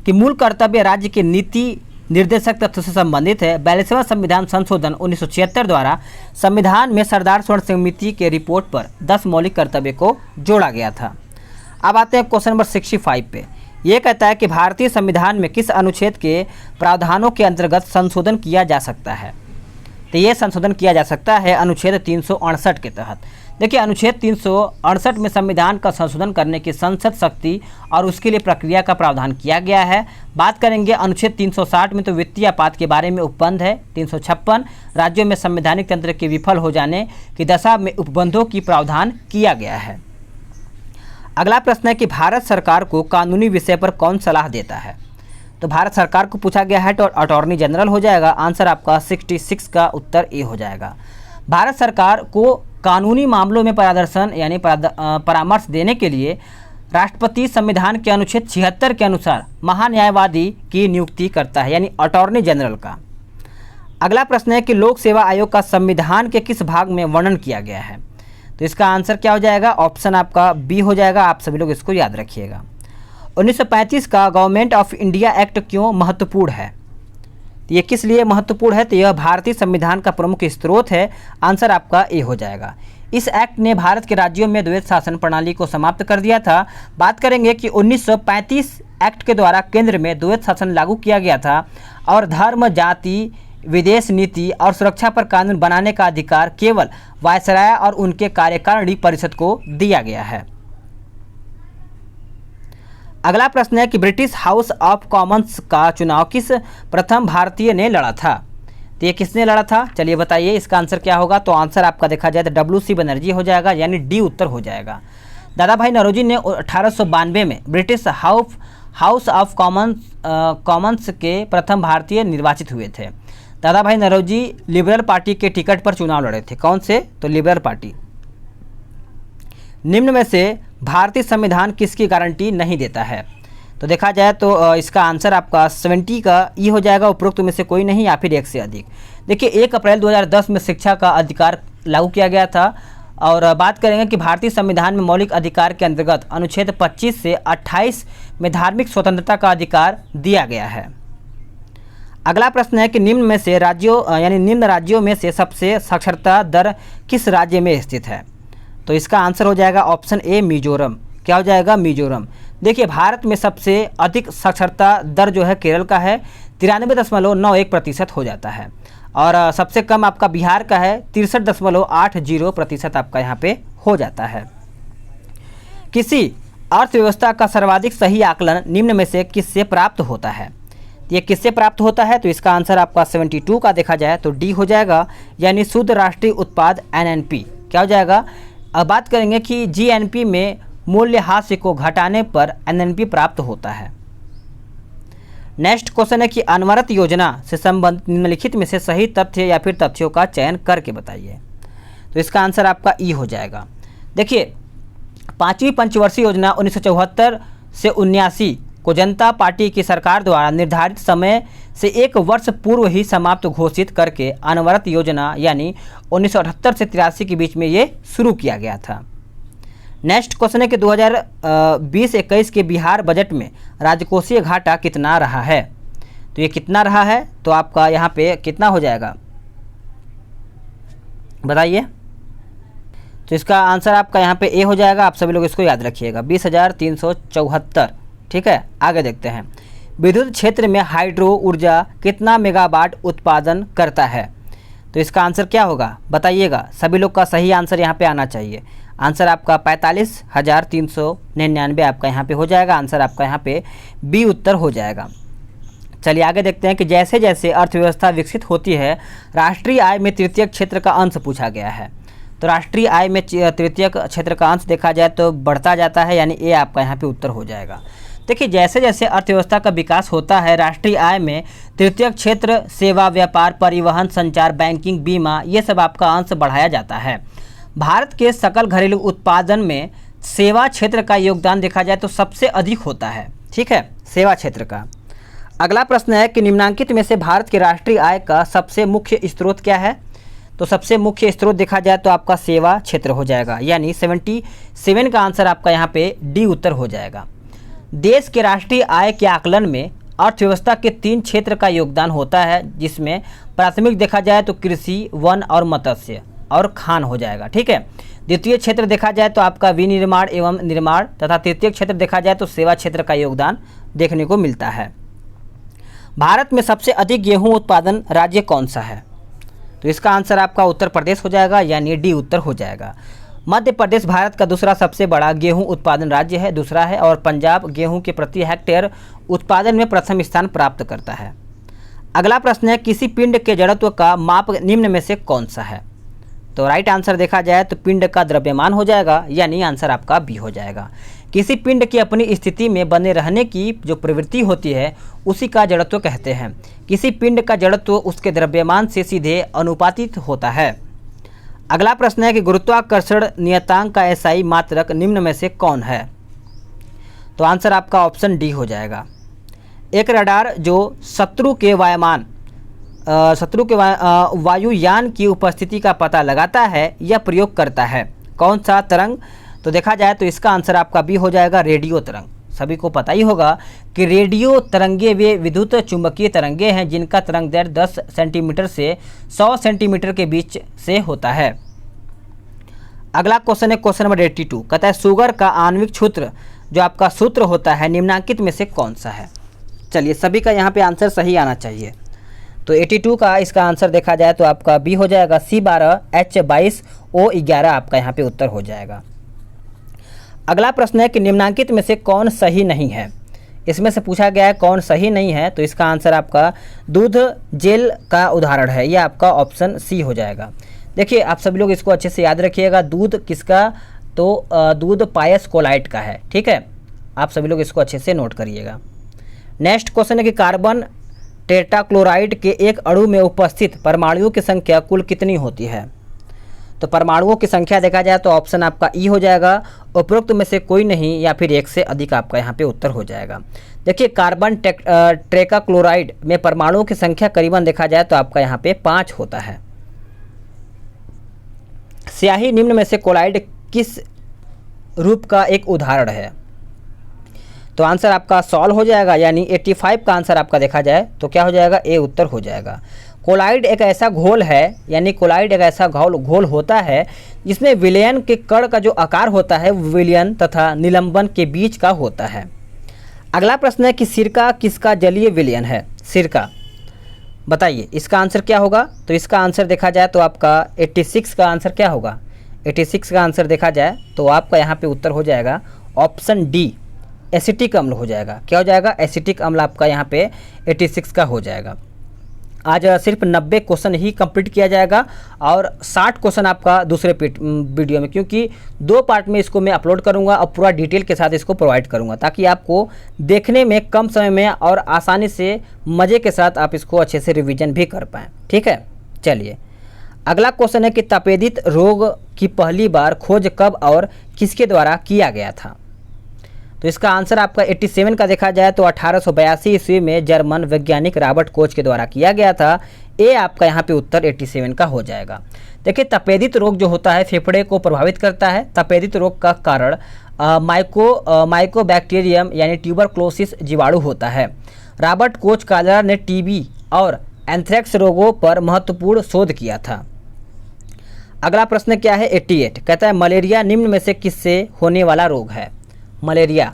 कि मूल कर्तव्य राज्य के नीति निर्देशक तथ्यों से संबंधित है। 42वां संविधान संशोधन 1976 द्वारा संविधान में सरदार स्वर्ण समिति के रिपोर्ट पर 10 मौलिक कर्तव्य को जोड़ा गया था। अब आते हैं क्वेश्चन नंबर 65 पे। ये कहता है कि भारतीय संविधान में किस अनुच्छेद के प्रावधानों के अंतर्गत संशोधन किया जा सकता है? तो ये संशोधन किया जा सकता है अनुच्छेद 368 के तहत। देखिए अनुच्छेद 368 में संविधान का संशोधन करने की संसद शक्ति और उसके लिए प्रक्रिया का प्रावधान किया गया है। बात करेंगे अनुच्छेद 360 में तो वित्तीय आपात के बारे में उपबंध है। 356 राज्यों में संवैधानिक तंत्र के विफल हो जाने की दशा में उपबंधों की प्रावधान किया गया है। अगला प्रश्न है कि भारत सरकार को कानूनी विषय पर कौन सलाह देता है? तो भारत सरकार को पूछा गया है तो अटॉर्नी जनरल हो जाएगा। आंसर आपका 66 का उत्तर ए हो जाएगा। भारत सरकार को कानूनी मामलों में परामर्शन यानी परामर्श देने के लिए राष्ट्रपति संविधान के अनुच्छेद 76 के अनुसार महान्यायवादी की नियुक्ति करता है, यानी अटॉर्नी जनरल का। अगला प्रश्न है कि लोक सेवा आयोग का संविधान के किस भाग में वर्णन किया गया है? तो इसका आंसर क्या हो जाएगा? ऑप्शन आपका बी हो जाएगा। आप सभी लोग इसको याद रखिएगा। 1935 का गवर्नमेंट ऑफ इंडिया एक्ट क्यों महत्वपूर्ण है? तो ये किस लिए महत्वपूर्ण है? तो यह भारतीय संविधान का प्रमुख स्रोत है। आंसर आपका ए हो जाएगा। इस एक्ट ने भारत के राज्यों में द्वैत शासन प्रणाली को समाप्त कर दिया था। बात करेंगे कि 1935 एक्ट के द्वारा केंद्र में द्वैत शासन लागू किया गया था और धर्म, जाति, विदेश नीति और सुरक्षा पर कानून बनाने का अधिकार केवल वायसराय और उनके कार्यकारिणी परिषद को दिया गया है। अगला प्रश्न है कि ब्रिटिश हाउस ऑफ कॉमन्स का चुनाव किस प्रथम भारतीय ने लड़ा था? तो ये किसने लड़ा था? चलिए बताइए इसका आंसर क्या होगा। तो आंसर आपका देखा जाए तो W.C. बनर्जी हो जाएगा, यानी डी उत्तर हो जाएगा। दादा भाई नौरोजी ने 1892 में ब्रिटिश हाउस ऑफ कॉमन्स के प्रथम भारतीय निर्वाचित हुए थे। दादा भाई नौरोजी लिबरल पार्टी के टिकट पर चुनाव लड़े थे। कौन से? तो लिबरल पार्टी। निम्न में से भारतीय संविधान किसकी गारंटी नहीं देता है? तो देखा जाए तो इसका आंसर आपका 70 का ई हो जाएगा, उपरोक्त में से कोई नहीं या फिर एक से अधिक। देखिए 1 अप्रैल 2010 में शिक्षा का अधिकार लागू किया गया था। और बात करेंगे कि भारतीय संविधान में मौलिक अधिकार के अंतर्गत अनुच्छेद 25 से 28 में धार्मिक स्वतंत्रता का अधिकार दिया गया है। अगला प्रश्न है कि निम्न में से निम्न राज्यों में से सबसे साक्षरता दर किस राज्य में स्थित है? तो इसका आंसर हो जाएगा ऑप्शन ए मिजोरम। क्या हो जाएगा? मिजोरम। देखिए भारत में सबसे अधिक साक्षरता दर जो है केरल का है, 93.91% हो जाता है। और सबसे कम आपका बिहार का है, 63.80% आपका यहाँ पे हो जाता है। किसी अर्थव्यवस्था का सर्वाधिक सही आकलन निम्न में से किससे प्राप्त होता है? ये किससे प्राप्त होता है? तो इसका आंसर आपका 72 का देखा जाए तो डी हो जाएगा, यानी शुद्ध राष्ट्रीय उत्पाद NNP। क्या हो जाएगा? अब बात करेंगे कि GNP में मूल्यह्रास को घटाने पर NNP प्राप्त होता है। नेक्स्ट क्वेश्चन है कि अनवरत योजना से संबंधित निम्नलिखित में से सही तथ्य या फिर तथ्यों का चयन करके बताइए। तो इसका आंसर आपका ई हो जाएगा। देखिए 5वीं पंचवर्षीय योजना 1974 से 79 को जनता पार्टी की सरकार द्वारा निर्धारित समय से 1 वर्ष पूर्व ही समाप्त घोषित करके अनवरत योजना यानी 1978 से 83 के बीच में ये शुरू किया गया था। नेक्स्ट क्वेश्चन है कि 2020-21 के बिहार बजट में राजकोषीय घाटा कितना रहा है? तो ये कितना रहा है? तो आपका यहाँ पे कितना हो जाएगा बताइए। तो इसका आंसर आपका यहाँ पे ए हो जाएगा। आप सभी लोग इसको याद रखिएगा, 20,374। ठीक है, आगे देखते हैं। विद्युत क्षेत्र में हाइड्रो ऊर्जा कितना मेगावाट उत्पादन करता है? तो इसका आंसर क्या होगा बताइएगा। सभी लोग का सही आंसर यहाँ पे आना चाहिए। आंसर आपका 45,399 आपका यहाँ पे हो जाएगा। आंसर आपका यहाँ पे बी उत्तर हो जाएगा। चलिए आगे देखते हैं कि जैसे जैसे अर्थव्यवस्था विकसित होती है राष्ट्रीय आय में तृतीयक क्षेत्र का अंश पूछा गया है। तो राष्ट्रीय आय में तृतीयक क्षेत्र का अंश देखा जाए तो बढ़ता जाता है, यानी ए आपका यहाँ पे उत्तर हो जाएगा। देखिए जैसे जैसे अर्थव्यवस्था का विकास होता है, राष्ट्रीय आय में तृतीय क्षेत्र, सेवा, व्यापार, परिवहन, संचार, बैंकिंग, बीमा, ये सब आपका अंश बढ़ाया जाता है। भारत के सकल घरेलू उत्पादन में सेवा क्षेत्र का योगदान देखा जाए तो सबसे अधिक होता है। ठीक है, सेवा क्षेत्र का। अगला प्रश्न है कि निम्नांकित में से भारत के राष्ट्रीय आय का सबसे मुख्य स्रोत क्या है? तो सबसे मुख्य स्रोत देखा जाए तो आपका सेवा क्षेत्र हो जाएगा, यानी 77 का आंसर आपका यहाँ पे डी उत्तर हो जाएगा। देश के राष्ट्रीय आय के आकलन में अर्थव्यवस्था के 3 क्षेत्र का योगदान होता है, जिसमें प्राथमिक देखा जाए तो कृषि, वन और मत्स्य और खान हो जाएगा। ठीक है, द्वितीय क्षेत्र देखा जाए तो आपका विनिर्माण एवं निर्माण तथा तृतीय क्षेत्र देखा जाए तो सेवा क्षेत्र का योगदान देखने को मिलता है। भारत में सबसे अधिक गेहूं उत्पादन राज्य कौन सा है? तो इसका आंसर आपका उत्तर प्रदेश हो जाएगा, यानी डी उत्तर हो जाएगा। मध्य प्रदेश भारत का दूसरा सबसे बड़ा गेहूं उत्पादन राज्य है, दूसरा है, और पंजाब गेहूं के प्रति हेक्टेयर उत्पादन में प्रथम स्थान प्राप्त करता है। अगला प्रश्न है किसी पिंड के जड़त्व का माप निम्न में से कौन सा है? तो राइट आंसर देखा जाए तो पिंड का द्रव्यमान हो जाएगा, यानी आंसर आपका बी हो जाएगा। किसी पिंड की अपनी स्थिति में बने रहने की जो प्रवृत्ति होती है उसी का जड़त्व कहते हैं। किसी पिंड का जड़त्व उसके द्रव्यमान से सीधे अनुपातिक होता है। अगला प्रश्न है कि गुरुत्वाकर्षण नियतांक का एसआई मात्रक निम्न में से कौन है? तो आंसर आपका ऑप्शन डी हो जाएगा। एक रडार जो शत्रु के वायुयान की उपस्थिति का पता लगाता है या प्रयोग करता है, कौन सा तरंग? तो देखा जाए तो इसका आंसर आपका बी हो जाएगा, रेडियो तरंग। सभी को पता ही होगा कि रेडियो तरंगे वे विद्युत चुंबकीय तरंगे हैं जिनका तरंग दैर्घ्य 10 सेंटीमीटर से 100 सेंटीमीटर के बीच से होता है। अगला क्वेश्चन है क्वेश्चन नंबर 82, कहता है शुगर का आणविक सूत्र जो आपका सूत्र होता है निम्नांकित में से कौन सा है? चलिए सभी का यहाँ पे आंसर सही आना चाहिए। तो 82 का इसका आंसर देखा जाए तो आपका बी हो जाएगा, C12H22O11 आपका यहाँ पे उत्तर हो जाएगा। अगला प्रश्न है कि निम्नांकित में से कौन सही नहीं है? इसमें से पूछा गया है कौन सही नहीं है, तो इसका आंसर आपका दूध जेल का उदाहरण है, यह आपका ऑप्शन सी हो जाएगा। देखिए आप सभी लोग इसको अच्छे से याद रखिएगा, दूध किसका? तो दूध पायस कोलाइट का है। ठीक है, आप सभी लोग इसको अच्छे से नोट करिएगा। नेक्स्ट क्वेश्चन है कि कार्बन टेट्राक्लोराइड के एक अणु में उपस्थित परमाणुओं की संख्या कुल कितनी होती है? तो परमाणुओं की संख्या देखा जाए तो ऑप्शन आपका ई हो जाएगा, उपरोक्त में से कोई नहीं या फिर एक से अधिक आपका यहाँ पे उत्तर हो जाएगा। देखिए कार्बन टेट्राक्लोराइड में परमाणुओं की संख्या करीबन देखा जाए तो आपका यहाँ पे 5 होता है। स्याही निम्न में से कोलाइड किस रूप का एक उदाहरण है? तो आंसर आपका सॉल्व हो जाएगा, यानी 85 का आंसर आपका देखा जाए तो क्या हो जाएगा? ए उत्तर हो जाएगा। कोलाइड एक ऐसा घोल है, यानी कोलाइड एक ऐसा घोल होता है जिसमें विलयन के कण का जो आकार होता है विलयन तथा निलंबन के बीच का होता है। अगला प्रश्न है कि सिरका किसका जलीय विलयन है? सिरका बताइए इसका आंसर क्या होगा? तो इसका आंसर देखा जाए तो आपका 86 का आंसर क्या होगा? 86 का आंसर देखा जाए तो आपका यहाँ पे उत्तर हो जाएगा ऑप्शन डी, एसिटिक अम्ल हो जाएगा। क्या हो जाएगा? एसिटिक अम्ल आपका यहाँ पे 86 का हो जाएगा। आज सिर्फ 90 क्वेश्चन ही कंप्लीट किया जाएगा और 60 क्वेश्चन आपका दूसरे वीडियो में, क्योंकि 2 पार्ट में इसको मैं अपलोड करूंगा और पूरा डिटेल के साथ इसको प्रोवाइड करूंगा ताकि आपको देखने में कम समय में और आसानी से मज़े के साथ आप इसको अच्छे से रिवीजन भी कर पाएँ। ठीक है, चलिए अगला क्वेश्चन है कि तपेदित रोग की पहली बार खोज कब और किसके द्वारा किया गया था? तो इसका आंसर आपका 87 का देखा जाए तो 1882 ईस्वी में जर्मन वैज्ञानिक रॉबर्ट कोच के द्वारा किया गया था। ए आपका यहाँ पे उत्तर 87 का हो जाएगा। देखिए तपेदित रोग जो होता है फेफड़े को प्रभावित करता है। तपेदित रोग का कारण माइकोबैक्टीरियम यानी ट्यूबरक्लोसिस जीवाणु होता है। रॉबर्ट कोच कालरा ने टीबी और एंथ्रेक्स रोगों पर महत्वपूर्ण शोध किया था। अगला प्रश्न क्या है? 88 कहता है मलेरिया निम्न में से किससे होने वाला रोग है? मलेरिया,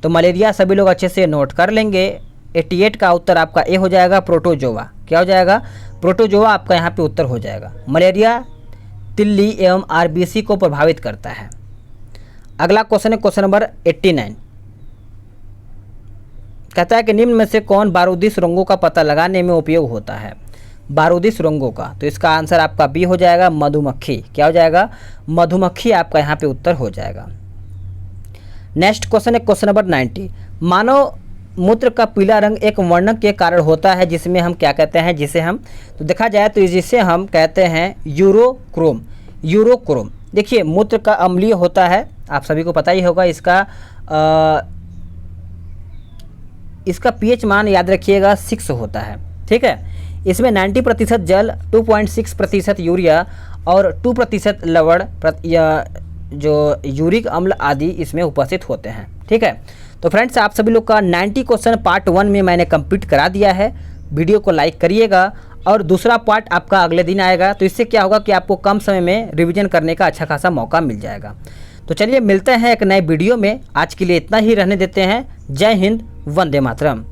तो मलेरिया सभी लोग अच्छे से नोट कर लेंगे। 88 का उत्तर आपका ए हो जाएगा, प्रोटोजोआ। क्या हो जाएगा? प्रोटोजोआ आपका यहाँ पे उत्तर हो जाएगा। मलेरिया तिल्ली एवं आरबीसी को प्रभावित करता है। अगला क्वेश्चन है क्वेश्चन नंबर 89, कहता है कि निम्न में से कौन बारूदी सुरंगों का पता लगाने में उपयोग होता है? बारूदी सुरंगों का, तो इसका आंसर आपका बी हो जाएगा, मधुमक्खी। क्या हो जाएगा? मधुमक्खी आपका यहाँ पे उत्तर हो जाएगा। नेक्स्ट क्वेश्चन है क्वेश्चन नंबर 90, मानव मूत्र का पीला रंग एक वर्णक के कारण होता है, जिसमें हम क्या कहते हैं, जिसे हम तो देखा जाए तो जिसे हम कहते हैं यूरोक्रोम। यूरोक्रोम देखिए मूत्र का अम्लीय होता है, आप सभी को पता ही होगा। इसका पीएच मान याद रखिएगा 6 होता है, ठीक है। इसमें 90% जल, 2.6% यूरिया और 2% लवण या जो यूरिक अम्ल आदि इसमें उपस्थित होते हैं, ठीक है। तो फ्रेंड्स आप सभी लोग का 90 क्वेश्चन पार्ट 1 में मैंने कंप्लीट करा दिया है। वीडियो को लाइक करिएगा और दूसरा पार्ट आपका अगले दिन आएगा। तो इससे क्या होगा कि आपको कम समय में रिवीजन करने का अच्छा खासा मौका मिल जाएगा। तो चलिए मिलते हैं एक नए वीडियो में। आज के लिए इतना ही रहने देते हैं। जय हिंद, वंदे मातरम।